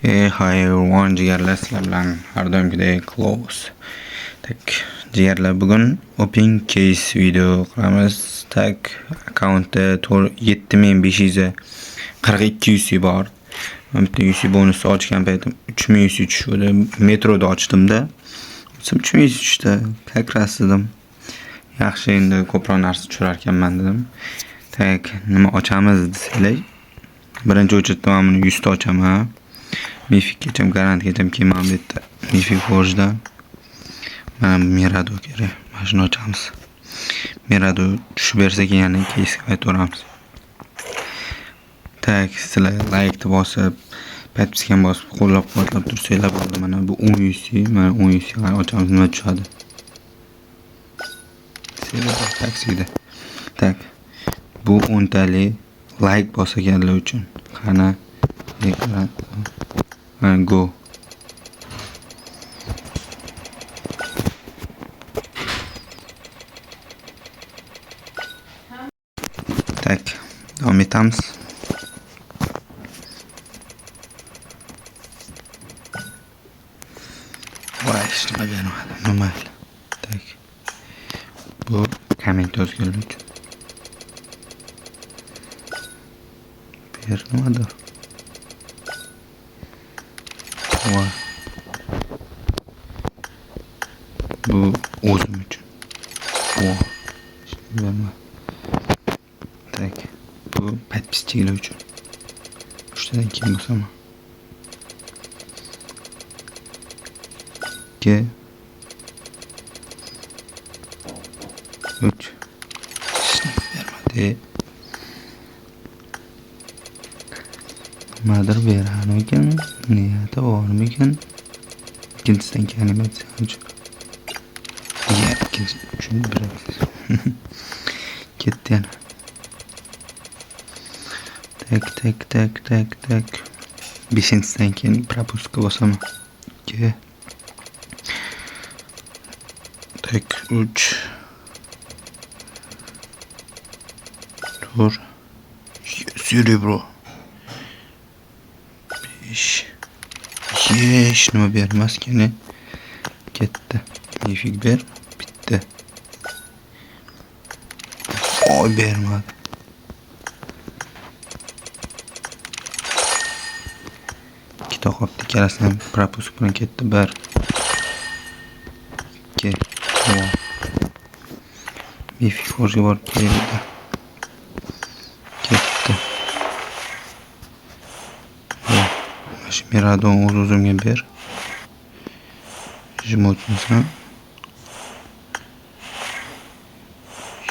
Hey, hi everyone, jigarlar sizlar bilan har doimgidek close. Tak, jigarlar bugun open case video qilamiz. Tak, akkauntda 7542 UC bor. Men bitta UC bonus ochgan paytim 3103 edi. Metroda ochdim-da. 3103 da kakras dedim. Yaxshi, endi ko'proq narsa tushirar ekanman dedim. Tak, nima ochamiz desanglar, birinchi o'chirtma buni 100 ta ochaman. Mifik geçem garanti geçem kelmam bu yerda. Mifik Forge'da. Mana bu Mirado kerak. Mana shuni ochamiz. Mirado tushib bersa yana keysga qaytaramiz. Tak, sizlar like bosib, podpiska bosib, qo'llab-quvvatlab tursanglar bo'ldi. Mana bu 10 UC, mana 10 UC ochamiz, nima tushadi. Taksida. Tak. Bu 10 tali like bosganlar uchun. Qani ekran go. Tak, davom etamiz. Voy, nima bermadim, nima. Tak. Bu komment yozganlar uchun. Bermadim. Voy. Bu o'zim uchun. Voy. Berma. Tak. Bu podpischilar uchun. 3 tadan keyin bo'lsam. 2 3 bermadi. Nimadir berarmikan? Niyati bormikan? İkincisinden keyin animatsiya uchun. Ya, ikkinchi uchun birasiz. Ketdi yana. Tak. Beshinchisidan keyin propuska bosaman. 2 tak 3 4 Cerebro 5 Yeş, nima bermaskan ketdi. Mifik ber, bitti. Oy, bermadi. Ikkita qopdi, ikkalasidan propusk bilan ketdi. 1 2 Mifik Forge'ga borib keldi. Ketdi. Miradon o'zimga ber. Jimotmisan.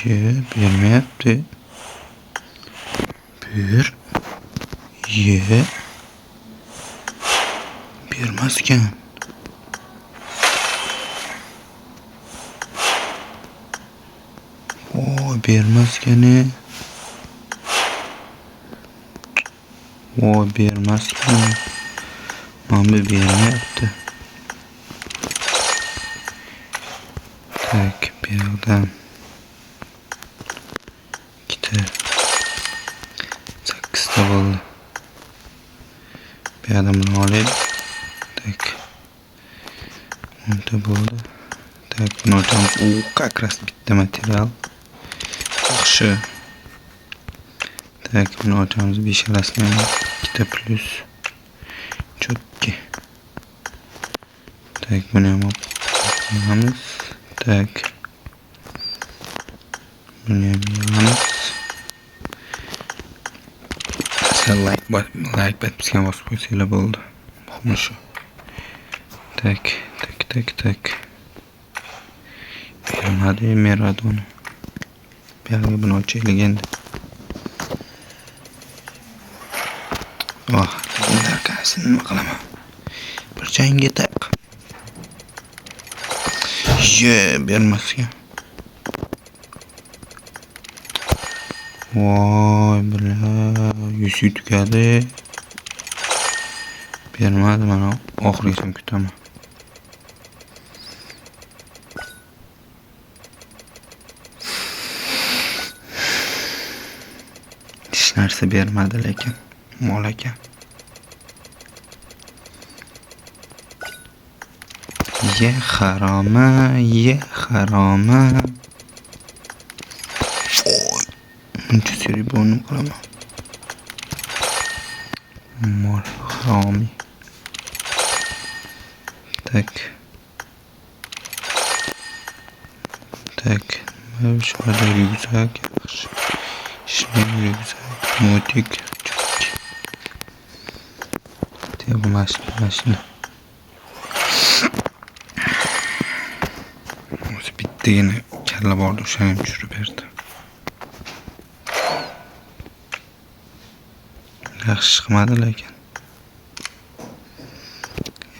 Bermayapti. Bermaskan. Voy, bermaskani. Voy, bermaskan. Mana bermayapti. Tak, berdim. 2 8 ta bo'ldi. Bu yerdan buni olaylik. Tak. 10 ta bo'ldi. Tak, buni ochamiz. Как раз bitta material. Yaxshi. Tak, buni ochamiz. 5 rasmi. 2 ta plus. Chotki. Tak, buni ham olamiz. Tak. Buni ham yig'amiz. Like podpiska bosib qo'ysanglar bo'ldi. Muhimi shu. Tak. Bermadi Miradon. Bu yerga buni ochaylik endi. Oh, darkasini nima qilaman? Bir jangga tak. Bermasgan. Voy, bilash, 100 tugadi. Bermadi, mana oxirigacha kutaman. Hech narsa bermadi lekin mol ekan. Ye haroma. Buncha seri bo'nim qilaman. Mol haromi. Tak. Şurada yüksek. Şimdi yüksek. Motik. Bu maşına. Bitti yine. Kelle bordu. Şöyle düşürüp verdi. Yaxshi chiqmadi lekin.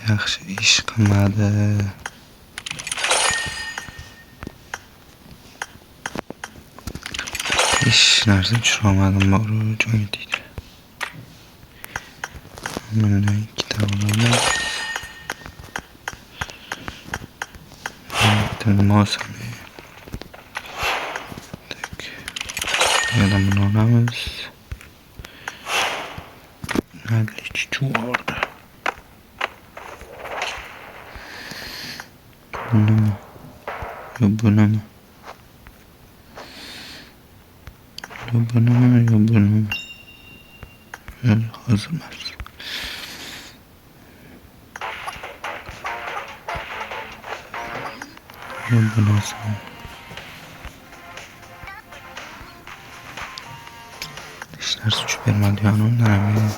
Yaxshi ish qilmadi. Hech narsa tushirolmadim, bari joyi deydi. Bundan ikkita olamiz. Mosani. Tak. Yana bunu olamiz. Nagliç çuvarda. Bunu mu? Yo bunu mu? Yo bunu mu? Yo bunu mu? Hazırlar. Yo bu nasıl? İşler suç vermedi yani onlara mı?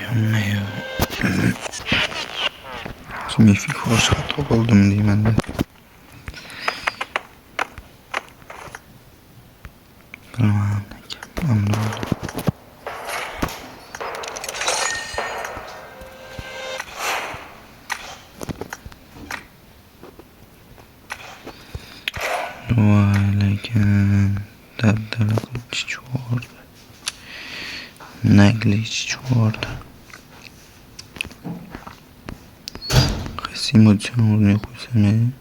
Yo. Şimdi FIFA şart oldum diyeyim ben de. Tamam. Oldu. Vay lekin. Dabdala çuvarda. Nagliç çuvarda. Simulcan oraya koysam.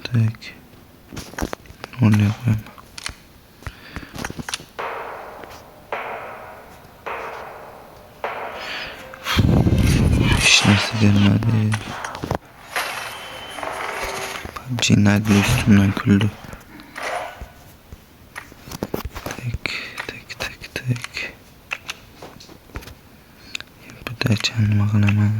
Tak. Oraya koyayım. Hiç nasıl gelmedi. PUBG Night'li üstümden küldü. Tak. Bu da canıma kılamadı.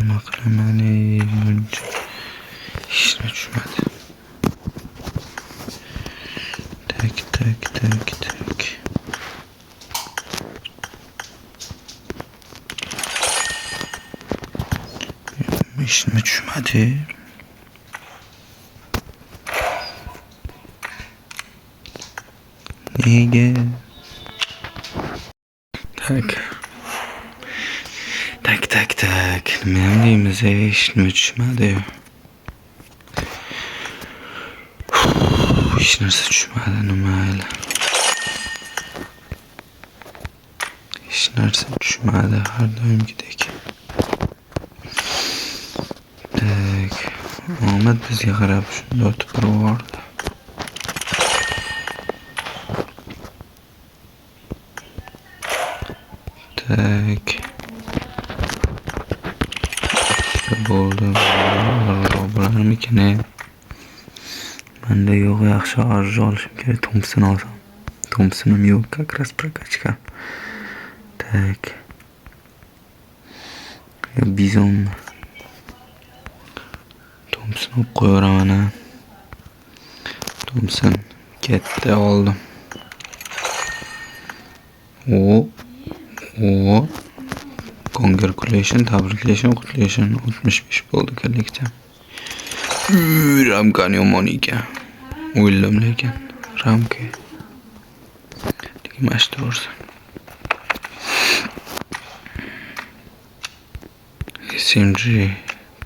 Makramani önce işine düşmedi. Tak. İşime düşmedi. Neye? Tak. Nima deymiz, ishni tushmadi. Hech narsa tushmadi, nimayli. Hech narsa tushmadi, har doimgidek. Tak. Omad bizga qarab shunda o'tib bordi. Tak. Bo'ldi. Bo'larmikan? Menda yo'q, yaxshi arj olishim kerak. Thompson olsam. Thompsonim yo'q, как раз прокачка. Так. Bizon. Thompson olib qo'yaman ana. Thompson ketdi, oldim. O. Congratulations, tabriklashin, 65 bo'ldi kolleksiya. Ramkani yomon ekan. O'yladim lekin ramka. Tegmashtirursan. SMG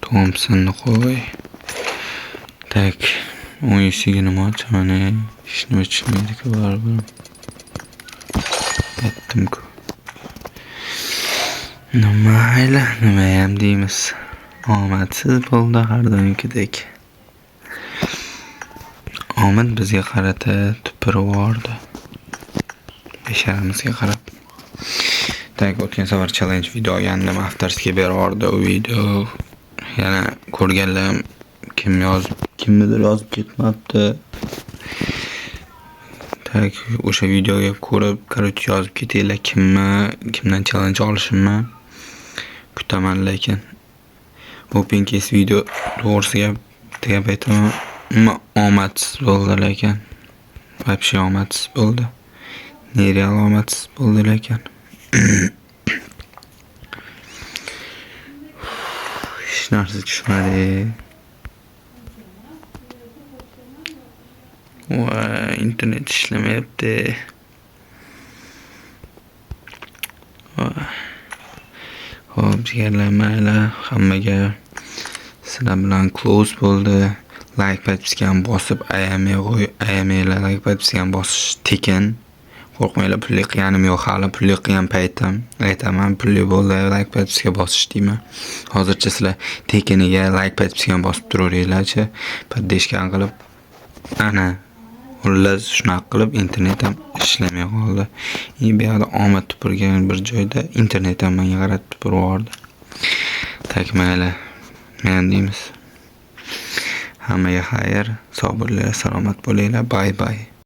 Thompsonni qo'y. Tak, o'ng eshigini nima ochaman? Ishni ochmaydi-ku baribir. Yetdim-ku. Nimayam deymiz. Omadsiz bo'ldi har doimgidek. Omad bizga qarata tupurvordi. Besharamizga qarab. O'tgan safar challenge video olgandim, afterskiga bervordi u video. Yana ko'rganlar kimnidir yozib ketmabdi. O'sha videoga ko'rib, yozib ketinglar, kimdan challenge olishimni kutaman, lekin open case video to'g'risiga degan paytim omadsiz bo'ldi, lekin вообще omadsiz bo'ldi. Nereal omadsiz bo'ldi, lekin hech narsa tushmadi. Internet ishlamayapti. Xo'p, jigarlar, mayli, hammaga sizlar bilan close bo'ldi. Like podpiskani bosib, ayamanglar, like podpiskani bosish tekin. Qo'rqmanglar, pulli qilganim yo'q, hali pulli qilgan paytim. Aytaman, pulli bo'ldi, like podpiska bosish deyman. Hozircha sizlar tekiniga like podpiskani bosib turaveringlar-chi, poddeshkan qilib. Ana xullas shunaqa qilib internet ham ishlamay qoldi. Bu yoqda omad tupurgan bir joyda internet ham menga qarab tupurvordi. Mayli, men deymiz. Hammaga xayr, sog' bo'linglar, salomat bo'linglar. Bye bye.